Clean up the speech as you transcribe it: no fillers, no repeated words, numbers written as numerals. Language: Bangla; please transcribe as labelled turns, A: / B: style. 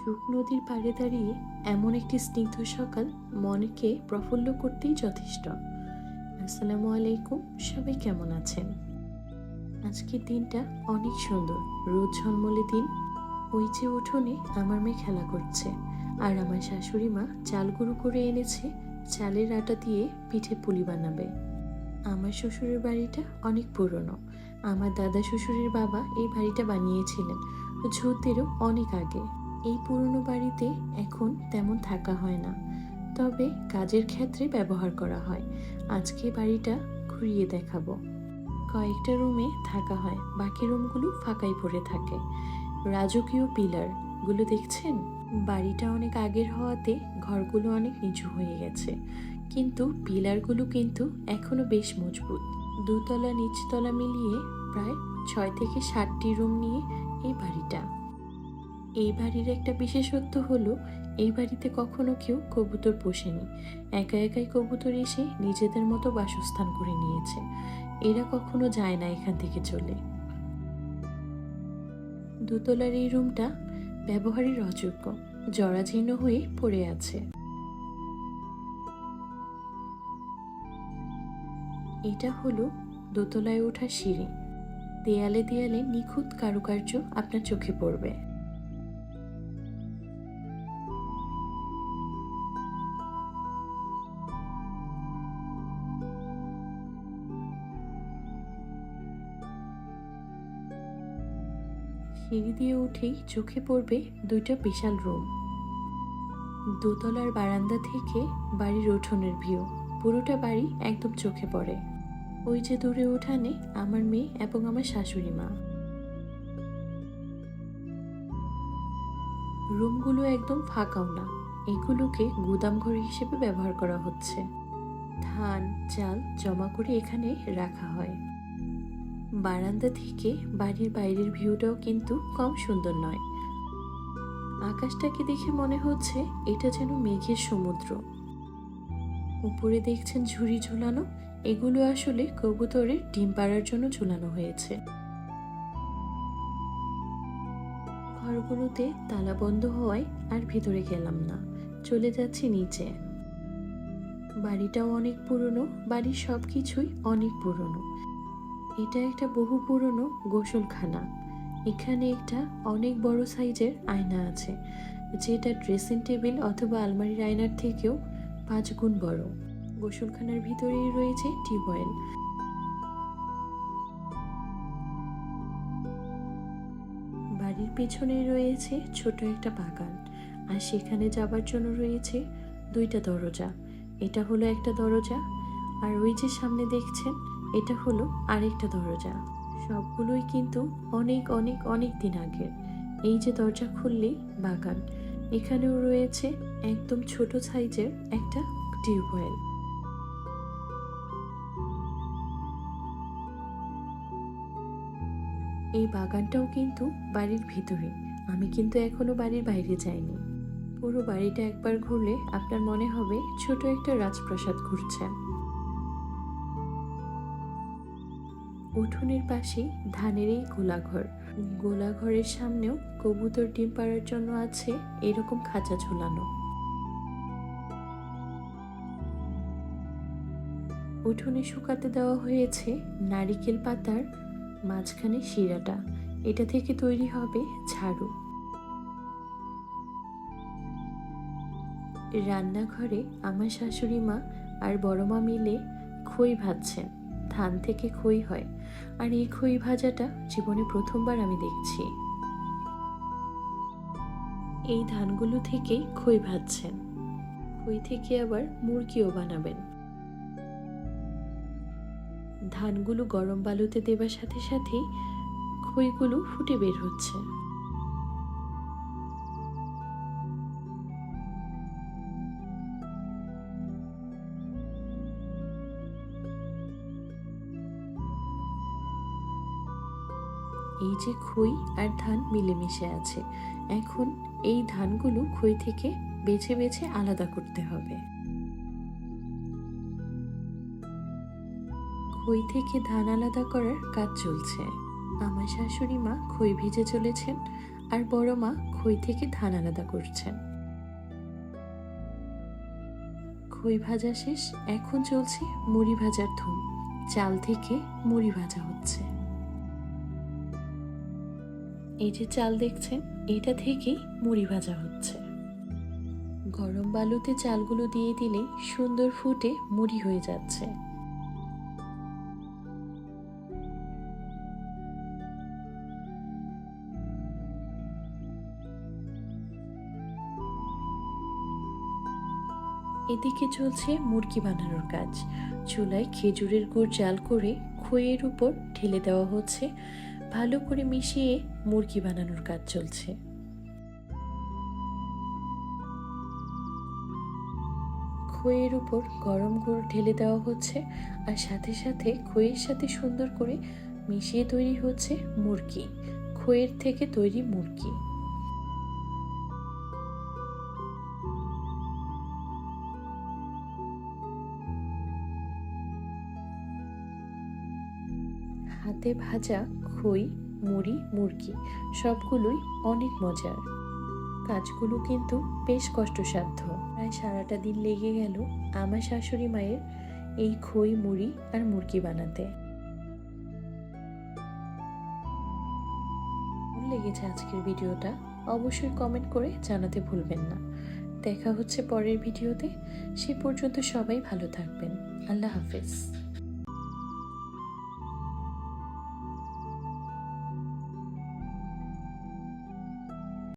A: চোখ নদীর পাড়ে দাঁড়িয়ে এমন একটি স্নিগ্ধ সকাল মনকে প্রফুল্ল করতেই যথেষ্ট। আসসালামু আলাইকুম, সবাই কেমন আছেন? আজকের দিনটা অনেক সুন্দর, রোদ ঝলমলে দিন। ওই যে উঠোনে আমার মেয়ে খেলা করছে, আর আমার শাশুড়ি মা চাল গুঁড়ো করে এনেছে, চালের আটা দিয়ে পিঠে পুলি বানাবে। আমার শ্বশুরের বাড়িটা অনেক পুরনো। আমার দাদা শ্বশুরের বাবা এই বাড়িটা বানিয়েছিলেন যুদ্ধেরও অনেক আগে। এই পুরনো বাড়িতে এখন তেমন থাকা হয় না, তবে কাজের ক্ষেত্রে ব্যবহার করা হয়। আজকে বাড়িটা ঘুরিয়ে দেখাবো। কয়েকটা রুমে থাকা হয়, বাকি রুমগুলো ফাঁকাই পড়ে থাকে। রাজকীয় পিলার গুলো দেখছেন? বাড়িটা অনেক আগের হওয়াতে ঘরগুলো অনেক নিচু হয়ে গেছে, কিন্তু পিলারগুলো কিন্তু এখনো বেশ মজবুত। দুতলা নিচতলা মিলিয়ে প্রায় 6 থেকে 7টি রুম নিয়ে এই বাড়িটা। এই বাড়ির একটা বিশেষত্ব হলো, এই বাড়িতে কখনো কেউ কবুতর পোষেনি। একা একাই কবুতর এসে নিজেদের মতো বাসস্থান করে নিয়েছে। এরা কখনো যায় না এখান থেকে চলে। দোতলার এই রুমটা ব্যবহারের অযোগ্য, জরাজীর্ণ হয়ে পড়ে আছে। এটা হলো দোতলায় ওঠা সিঁড়ি। দেয়ালে দেয়ালে নিখুঁত কারুকার্য আপনার চোখে পড়বে। সিঁড়ি দিয়ে উঠেই চোখে পড়বে দুইটা বিশাল রুম। দোতলার বারান্দা থেকে বাড়ির উঠোনের ভিউ, পুরোটা বাড়ি একদম চোখে পড়ে। ওই যে দূরে উঠানে আমার মেয়ে এবং আমার শাশুড়ি মা। রুমগুলো একদম ফাঁকাও না, এগুলোকে গুদামঘর হিসেবে ব্যবহার করা হচ্ছে। ধান চাল জমা করে এখানে রাখা হয়। বারান্দা থেকে বাড়ির বাইরের ভিউটাও কিন্তু কম সুন্দর নয়। আকাশটাকে দেখে মনে হচ্ছে এটা যেন মেঘের সমুদ্র। উপরে দেখছেন ঝুড়ি ঝুলানো, এগুলো আসলে কবুতরের ডিম পাড়ার জন্য ঝুলানো হয়েছে। ঘরগুলোতে তালা বন্ধ হওয়ায় আর ভিতরে গেলাম না, চলে যাচ্ছি নিচে। বাড়িটাও অনেক পুরনো, বাড়ির সবকিছুই অনেক পুরনো। এটা একটা বহু পুরনো গোসলখানা। এখানে একটা অনেক বড় সাইজের আয়না আছে, যেটা ড্রেসিং টেবিল অথবা আলমারির আয়নার থেকেও 5 গুণ বড়। গোসলখানার ভিতরেই রয়েছে টিউবওয়েল। বাড়ির পেছনে রয়েছে ছোট একটা বাগান, আর সেখানে যাবার জন্য রয়েছে 2টা দরজা। এটা হলো একটা দরজা, আর ওই যে সামনে দেখছেন এটা হলো আরেকটা দরজা। সবগুলোই কিন্তু অনেক অনেক অনেক দিন আগের। এই যে দরজা খুললেই বাগান, এখানেও রয়েছে একদম ছোট সাইজের একটা টিউবওয়েল। এই বাগানটাও কিন্তু বাড়ির ভিতরে। আমি কিন্তু এখনো বাড়ির বাইরে যাইনি। পুরো বাড়িটা একবার ঘুরলে আপনার মনে হবে ছোট একটা রাজপ্রাসাদ ঘুরছেন। উঠোনের পাশেই ধানের এই গোলাঘর। গোলাঘরের সামনেও কবুতর ডিম পাড়ার জন্য আছে এরকম খাঁচা ঝোলানো। উঠোনে শুকাতে দেওয়া হয়েছে নারিকেল পাতার মাঝখানে শিরাটা, এটা থেকে তৈরি হবে ঝাড়ু। রান্নাঘরে আমার শাশুড়ি মা আর বড় মা মিলে খই ভাজছেন। ধান থেকে খই হয়, আর এই খই ভাজাটা জীবনে প্রথমবার আমি দেখছি। এই ধানগুলো থেকেই খই ভাজছেন। খই থেকে আবার মুরগিও বানাবেন। ধানগুলো গরম বালুতে দেবার সাথে সাথেই খইগুলো ফুটে বের হচ্ছে। এই যে খই আর ধান মিলেমিশে আছে, এখন এই ধানগুলো খই থেকে বেছে বেছে আলাদা করতে হবে। খই থেকে ধান আলাদা করার কাজ চলছে। আমার শাশুড়ি মা খই ভিজে চলেছেন, আর বড় মা খই থেকে ধান আলাদা করছেন। খই ভাজা শেষ, এখন চলছে মুড়ি ভাজার ধুম। চাল থেকে মুড়ি ভাজা হচ্ছে। এই যে চাল দেখছেন, এটা থেকেই মুড়ি ভাজা হচ্ছে। গরম বালুতে চালগুলো দিয়ে দিলেই সুন্দর ফুটে মুড়ি হয়ে যাচ্ছে। এদিকে চলছে মুরগি বানানোর কাজ। চুলায় খেজুরের গুড় জাল করে খইয়ের উপর ঢেলে দেওয়া হচ্ছে। ভালো করে মিশিয়ে মুরগি বানানোর কাজ চলছে। খইয়ের উপর গরম গুড় ঢেলে দেওয়া হচ্ছে, আর সাথে সাথে খইয়ের সাথে সুন্দর করে মিশিয়ে তৈরি হচ্ছে মুরগি, খইয়ের থেকে তৈরি মুরগি। হাতে ভাজা খই, মুড়ি, মুরগি সবগুলোই অনেক মজার। কাজগুলো কিন্তু বেশ কষ্টসাধ্য। প্রায় সারাটা দিন লেগে গেল আমার শাশুড়ি মায়ের এই খই, মুড়ি আর মুরগি বানাতে। কেমন লেগেছে আজকের ভিডিওটা অবশ্যই কমেন্ট করে জানাতে ভুলবেন না। দেখা হচ্ছে পরের ভিডিওতে। সে পর্যন্ত সবাই ভালো থাকবেন। আল্লাহ হাফেজ।